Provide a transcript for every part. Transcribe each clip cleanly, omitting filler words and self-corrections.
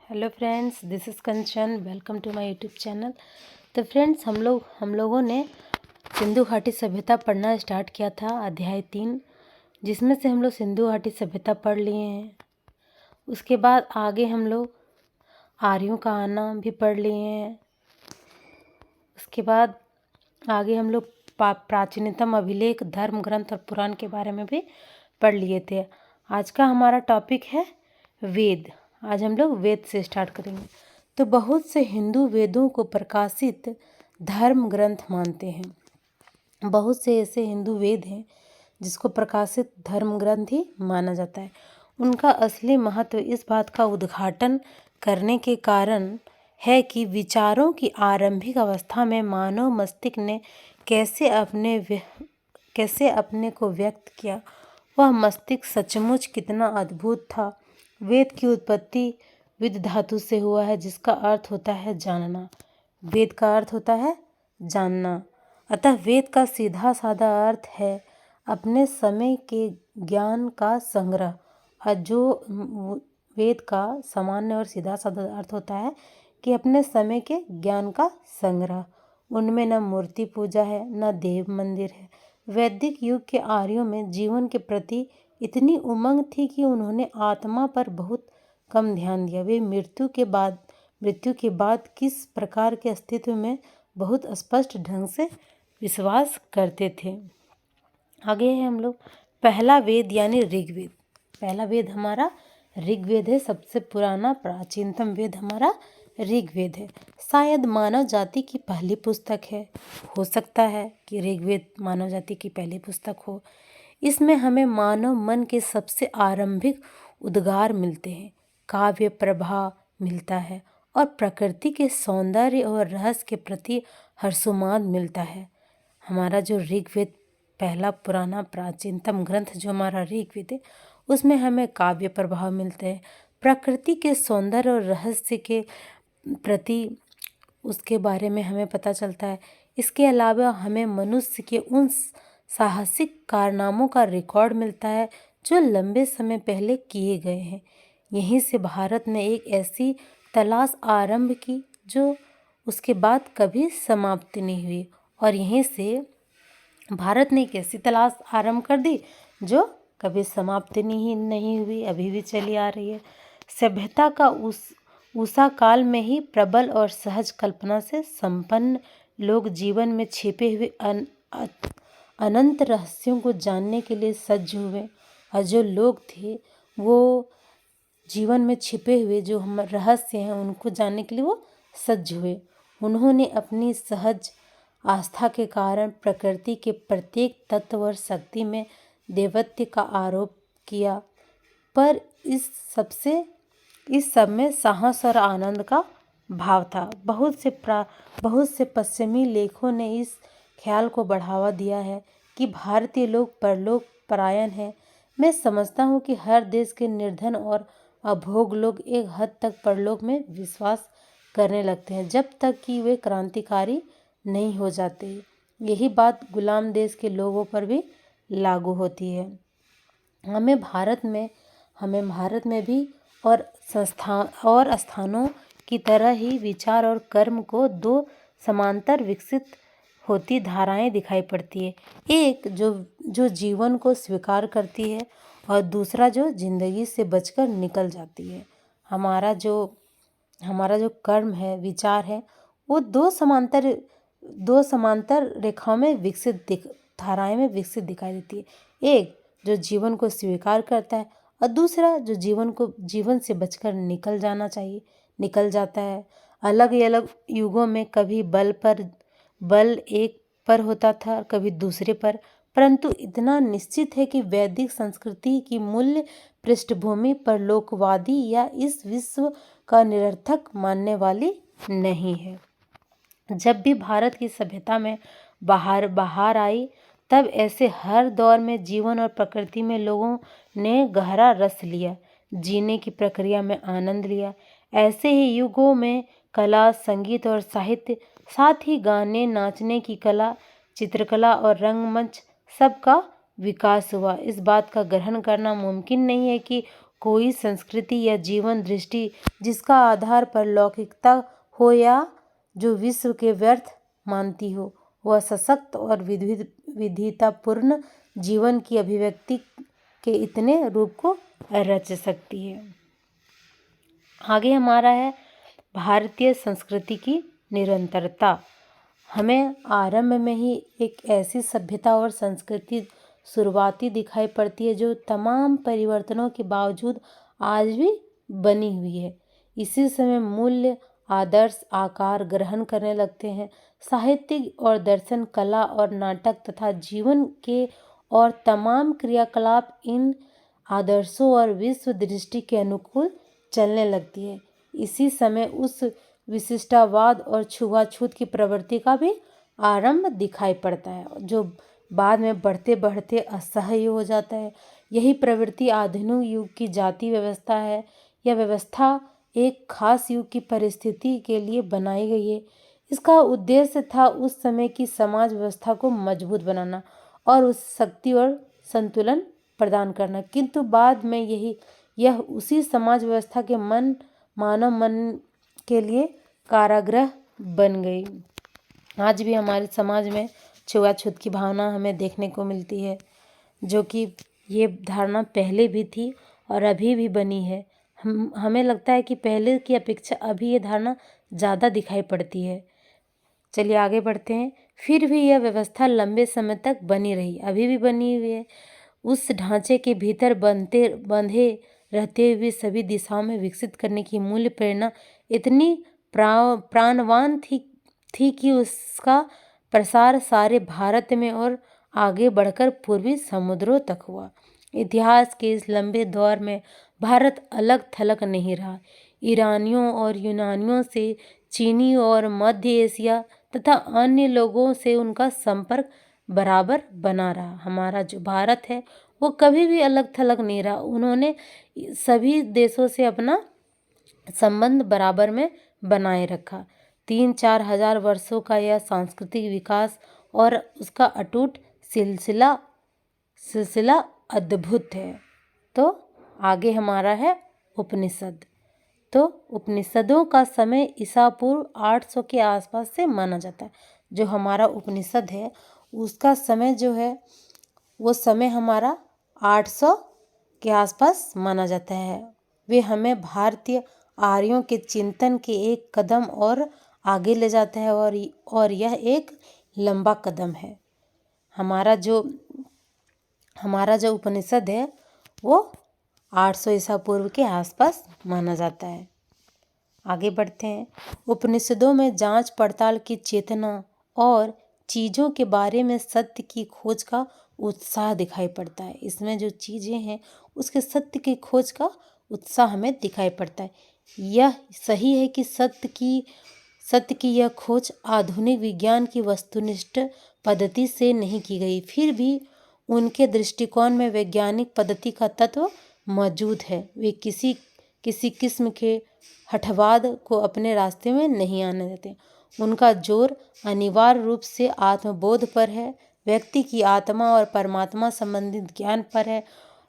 Hello friends, this is Kanchan. Welcome to my YouTube channel. तो friends, हम लोगों ने सिंधु घाटी सभ्यता पढ़ना स्टार्ट किया था, अध्याय 3, जिसमें से हम लोग सिंधु घाटी सभ्यता पढ़ लिए हैं। उसके बाद आगे हम लोग आर्यों का आना भी पढ़ लिए हैं। उसके बाद आगे हम लोग प्राचीनतम अभिलेख, धर्म ग्रंथ और पुराण के बारे में भी पढ़ लिए थे। आज का हमारा टॉपिक है वेद। आज हम लोग वेद से स्टार्ट करेंगे। तो बहुत से हिंदू वेदों को प्रकाशित धर्म ग्रंथ मानते हैं। बहुत से ऐसे हिंदू वेद हैं जिसको प्रकाशित धर्म ग्रंथ ही माना जाता है। उनका असली महत्व इस बात का उद्घाटन करने के कारण है कि विचारों की आरंभिक अवस्था में मानव मस्तिष्क ने कैसे अपने को व्यक्त किया। वह मस्तिष्क सचमुच कितना अद्भुत था। वेद की उत्पत्ति विद धातु से हुआ है, जिसका अर्थ होता है जानना। वेद का अर्थ होता है जानना। अतः वेद का सीधा साधा अर्थ है अपने समय के ज्ञान का संग्रह। और जो वेद का सामान्य और सीधा साधा अर्थ होता है कि अपने समय के ज्ञान का संग्रह। उनमें न मूर्ति पूजा है, न देव मंदिर है। वैदिक युग के आर्यों में जीवन के प्रति इतनी उमंग थी कि उन्होंने आत्मा पर बहुत कम ध्यान दिया। वे मृत्यु के बाद किस प्रकार के अस्तित्व में बहुत स्पष्ट ढंग से विश्वास करते थे। आगे है हम लोग पहला वेद यानी ऋग्वेद। पहला वेद हमारा ऋग्वेद है। सबसे पुराना प्राचीनतम वेद हमारा ऋग्वेद है। शायद मानव जाति की पहली पुस्तक है। हो सकता है कि ऋग्वेद मानव जाति की पहली पुस्तक हो। इसमें हमें मानव मन के सबसे आरंभिक उद्गार मिलते हैं, काव्य प्रभाव मिलता है और प्रकृति के सौंदर्य और रहस्य के प्रति हर्षोन्माद मिलता है। हमारा जो ऋग्वेद पहला पुराना प्राचीनतम ग्रंथ जो हमारा ऋग्वेद है, उसमें हमें काव्य प्रभाव मिलते हैं, प्रकृति के सौंदर्य और रहस्य के प्रति उसके बारे में हमें पता चलता है। इसके अलावा हमें मनुष्य के उन साहसिक कारनामों का रिकॉर्ड मिलता है जो लंबे समय पहले किए गए हैं। यहीं से भारत ने एक ऐसी तलाश आरंभ की जो उसके बाद कभी समाप्त नहीं हुई, और यहीं से भारत ने एक ऐसी तलाश आरंभ कर दी जो कभी समाप्त नहीं हुई, अभी भी चली आ रही है। सभ्यता का उषा काल में ही प्रबल और सहज कल्पना से संपन्न लोग जीवन में छिपे हुए अनंत रहस्यों को जानने के लिए सज्ज हुए। और जो लोग थे वो जीवन में छिपे हुए जो हम रहस्य हैं उनको जानने के लिए वो सज्ज हुए। उन्होंने अपनी सहज आस्था के कारण प्रकृति के प्रत्येक तत्व और शक्ति में देवत्व का आरोप किया, पर इस सब में साहस और आनंद का भाव था। बहुत से पश्चिमी लेखों ने इस ख्याल को बढ़ावा दिया है कि भारतीय लोग परलोक परायण हैं। मैं समझता हूँ कि हर देश के निर्धन और अभोग लोग एक हद तक परलोक में विश्वास करने लगते हैं, जब तक कि वे क्रांतिकारी नहीं हो जाते। यही बात गुलाम देश के लोगों पर भी लागू होती है। हमें भारत में भी और स्थानों की तरह ही विचार और कर्म को दो समांतर विकसित होती धाराएं दिखाई पड़ती है। एक जो जीवन को स्वीकार करती है और दूसरा जो जिंदगी से बचकर निकल जाती है। हमारा जो कर्म है, विचार है, वो दो समांतर रेखाओं में धाराएं में विकसित दिखाई देती है। एक जो जीवन को स्वीकार करता है और दूसरा जो जीवन से बचकर निकल जाता है। अलग अलग युगों में कभी बल एक पर होता था, कभी दूसरे पर, परंतु इतना निश्चित है कि वैदिक संस्कृति की मूल्य पृष्ठभूमि पर लोकवादी या इस विश्व का निरर्थक मानने वाली नहीं है। जब भी भारत की सभ्यता में बाहर आई, तब ऐसे हर दौर में जीवन और प्रकृति में लोगों ने गहरा रस लिया, जीने की प्रक्रिया में आनंद लिया। ऐसे ही युगों में कला, संगीत और साहित्य, साथ ही गाने, नाचने की कला, चित्रकला और रंगमंच, सबका विकास हुआ। इस बात का ग्रहण करना मुमकिन नहीं है कि कोई संस्कृति या जीवन दृष्टि जिसका आधार पर लौकिकता हो या जो विश्व के व्यर्थ मानती हो, वह सशक्त और विविधतापूर्ण जीवन की अभिव्यक्ति के इतने रूप को रच सकती है। आगे हमारा है भारतीय संस्कृति की निरंतरता। हमें आरंभ में ही एक ऐसी सभ्यता और संस्कृति शुरुआती दिखाई पड़ती है जो तमाम परिवर्तनों के बावजूद आज भी बनी हुई है। इसी समय मूल्य आदर्श आकार ग्रहण करने लगते हैं। साहित्य और दर्शन, कला और नाटक तथा जीवन के और तमाम क्रियाकलाप इन आदर्शों और विश्व दृष्टि के अनुकूल चलने लगती है। इसी समय उस विशिष्टावाद और छुआछूत की प्रवृत्ति का भी आरंभ दिखाई पड़ता है, जो बाद में बढ़ते बढ़ते असह्य हो जाता है। यही प्रवृत्ति आधुनिक युग की जाति व्यवस्था है। यह व्यवस्था एक खास युग की परिस्थिति के लिए बनाई गई है। इसका उद्देश्य था उस समय की समाज व्यवस्था को मजबूत बनाना और उस शक्ति और संतुलन प्रदान करना, किंतु बाद में यह उसी समाज व्यवस्था के मानव मन के लिए कारागृह बन गई। आज भी हमारे समाज में छुआछूत की भावना हमें देखने को मिलती है, जो कि ये धारणा पहले भी थी और अभी भी बनी है। हमें लगता है कि पहले की अपेक्षा अभी ये धारणा ज़्यादा दिखाई पड़ती है। चलिए आगे बढ़ते हैं। फिर भी यह व्यवस्था लंबे समय तक बनी रही, अभी भी बनी हुई है। उस ढांचे के भीतर बंधे रहते हुए सभी दिशाओं में विकसित करने की मूल्य प्रेरणा इतनी प्राणवान थी कि उसका प्रसार सारे भारत में और आगे बढ़कर पूर्वी समुद्रों तक हुआ। इतिहास के इस लंबे दौर में भारत अलग थलग नहीं रहा। ईरानियों और यूनानियों से, चीनी और मध्य एशिया तथा अन्य लोगों से उनका संपर्क बराबर बना रहा। हमारा जो भारत है वो कभी भी अलग थलग नहीं रहा। उन्होंने सभी देशों से अपना संबंध बराबर में बनाए रखा। 3-4 हजार वर्षों का यह सांस्कृतिक विकास और उसका अटूट सिलसिला अद्भुत है। तो आगे हमारा है उपनिषद। तो उपनिषदों का समय ईसा पूर्व 800 के आसपास से माना जाता है। जो हमारा उपनिषद है उसका समय जो है वो समय हमारा 800 के आसपास माना जाता है। वे हमें भारतीय आर्यों के चिंतन के एक कदम और आगे ले जाता है और यह एक लंबा कदम है। हमारा जो उपनिषद है वो 800 ईसा पूर्व के आसपास माना जाता है। आगे बढ़ते हैं। उपनिषदों में जांच पड़ताल की चेतना और चीज़ों के बारे में सत्य की खोज का उत्साह दिखाई पड़ता है। इसमें जो चीज़ें हैं उसके सत्य की खोज का उत्साह हमें दिखाई पड़ता है। यह सही है कि सत्य की यह खोज आधुनिक विज्ञान की वस्तुनिष्ठ पद्धति से नहीं की गई, फिर भी उनके दृष्टिकोण में वैज्ञानिक पद्धति का तत्व मौजूद है। वे किसी किस्म के हठवाद को अपने रास्ते में नहीं आने देते। उनका जोर अनिवार्य रूप से आत्मबोध पर है, व्यक्ति की आत्मा और परमात्मा संबंधित ज्ञान पर है।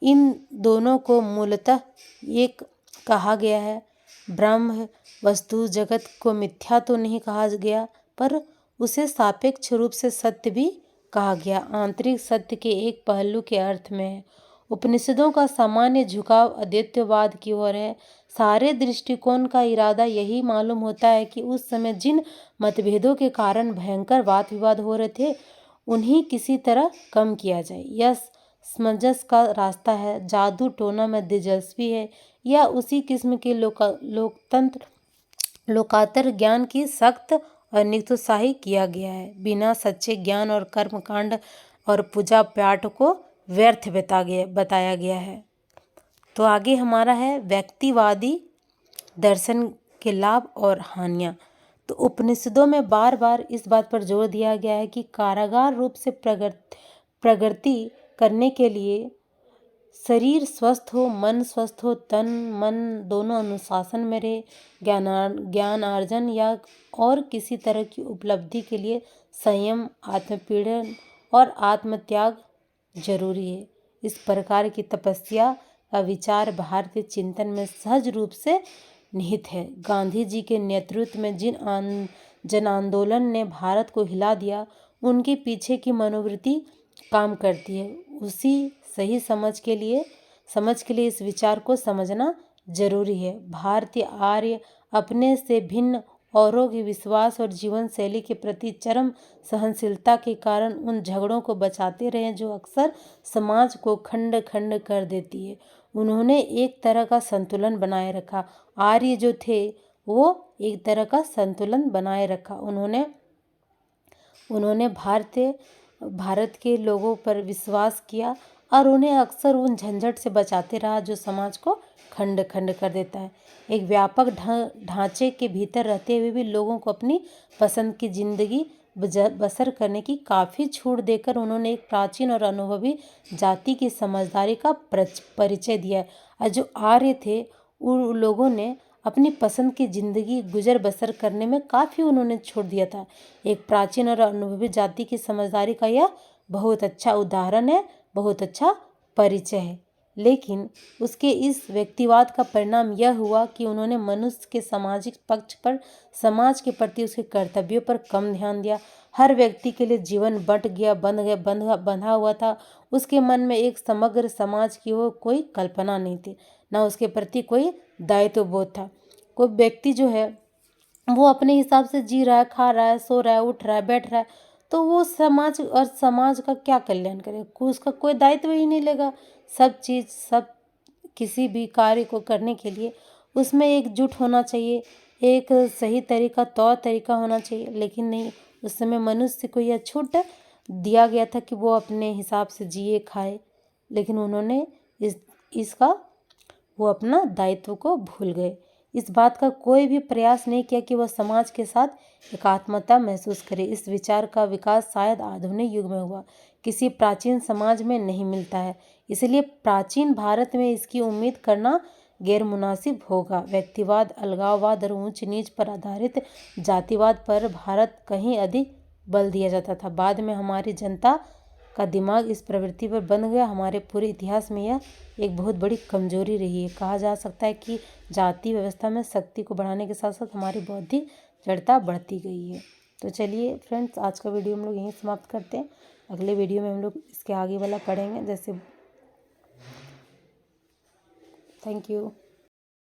इन दोनों को मूलतः एक कहा गया है। ब्रह्म वस्तु जगत को मिथ्या तो नहीं कहा गया, पर उसे सापेक्ष रूप से सत्य भी कहा गया। आंतरिक सत्य के एक पहलू के अर्थ में है। उपनिषदों का सामान्य झुकाव अद्वैतवाद की ओर है। सारे दृष्टिकोण का इरादा यही मालूम होता है कि उस समय जिन मतभेदों के कारण भयंकर वाद विवाद हो रहे थे उन्हें किसी तरह कम किया जाए। यह समंजस का रास्ता है। जादू टोना में दिलचस्पी है या उसी किस्म के लोकातर ज्ञान की सख्त और निरुत्साही किया गया है। बिना सच्चे ज्ञान और कर्मकांड और पूजा पाठ को व्यर्थ बताया गया है। तो आगे हमारा है व्यक्तिवादी दर्शन के लाभ और हानियाँ। तो उपनिषदों में बार बार इस बात पर जोर दिया गया है कि कारागार रूप से प्रगति करने के लिए शरीर स्वस्थ हो, मन स्वस्थ हो, तन मन दोनों अनुशासन में रहे। ज्ञानार्जन या और किसी तरह की उपलब्धि के लिए संयम, आत्मपीड़न और आत्मत्याग जरूरी है। इस प्रकार की तपस्या विचार भारतीय चिंतन में सहज रूप से निहित है। गांधी जी के नेतृत्व में जिन जन आंदोलन ने भारत को हिला दिया, उनके पीछे की मनोवृत्ति काम करती है। उसी सही समझ के लिए इस विचार को समझना जरूरी है। भारतीय आर्य अपने से भिन्न औरों के विश्वास और जीवन शैली के प्रति चरम सहनशीलता के कारण उन झगड़ों को बचाते रहे जो अक्सर समाज को खंड खंड कर देती है। उन्होंने एक तरह का संतुलन बनाए रखा। आर्य जो थे वो एक तरह का संतुलन बनाए रखा। उन्होंने भारत के लोगों पर विश्वास किया और उन्हें अक्सर उन झंझट से बचाते रहा जो समाज को खंड खंड कर देता है। एक व्यापक ढांचे के भीतर रहते हुए भी लोगों को अपनी पसंद की जिंदगी बसर करने की काफ़ी छूट देकर उन्होंने एक प्राचीन और अनुभवी जाति की समझदारी का परिचय दिया है। और जो आर्य थे उन लोगों ने अपनी पसंद की ज़िंदगी गुजर बसर करने में काफ़ी उन्होंने छोड़ दिया था। एक प्राचीन और अनुभवी जाति की समझदारी का यह बहुत अच्छा उदाहरण है, बहुत अच्छा परिचय है। लेकिन उसके इस व्यक्तिवाद का परिणाम यह हुआ कि उन्होंने मनुष्य के सामाजिक पक्ष पर, समाज के प्रति उसके कर्तव्यों पर कम ध्यान दिया। हर व्यक्ति के लिए जीवन बंधा हुआ था। उसके मन में एक समग्र समाज की वो कोई कल्पना नहीं थी, ना उसके प्रति कोई दायित्व बोध था। कोई व्यक्ति जो है वो अपने हिसाब से जी रहा है, खा रहा है, सो रहा है, उठ रहा है, बैठ रहा है, तो वो समाज का क्या कल्याण करे? उसका कोई दायित्व ही नहीं लेगा। सब किसी भी कार्य को करने के लिए उसमें एकजुट होना चाहिए, एक सही तौर तरीका होना चाहिए। लेकिन नहीं, उस समय मनुष्य को यह छूट दिया गया था कि वो अपने हिसाब से जिए खाए। लेकिन उन्होंने वो अपना दायित्व को भूल गए। इस बात का कोई भी प्रयास नहीं किया कि वह समाज के साथ एकात्मता महसूस करे। इस विचार का विकास शायद आधुनिक युग में हुआ, किसी प्राचीन समाज में नहीं मिलता है। इसलिए प्राचीन भारत में इसकी उम्मीद करना गैर मुनासिब होगा। व्यक्तिवाद, अलगाववाद और ऊंच नीच पर आधारित जातिवाद पर भारत कहीं अधिक बल दिया जाता था। बाद में हमारी जनता का दिमाग इस प्रवृत्ति पर बंध गया। हमारे पूरे इतिहास में यह एक बहुत बड़ी कमजोरी रही है। कहा जा सकता है कि जाति व्यवस्था में शक्ति को बढ़ाने के साथ साथ हमारी बौद्धिक जड़ता बढ़ती गई है। तो चलिए फ्रेंड्स, आज का वीडियो हम लोग यहीं समाप्त करते हैं। अगले वीडियो में हम लोग इसके आगे वाला पढ़ेंगे। Thank you.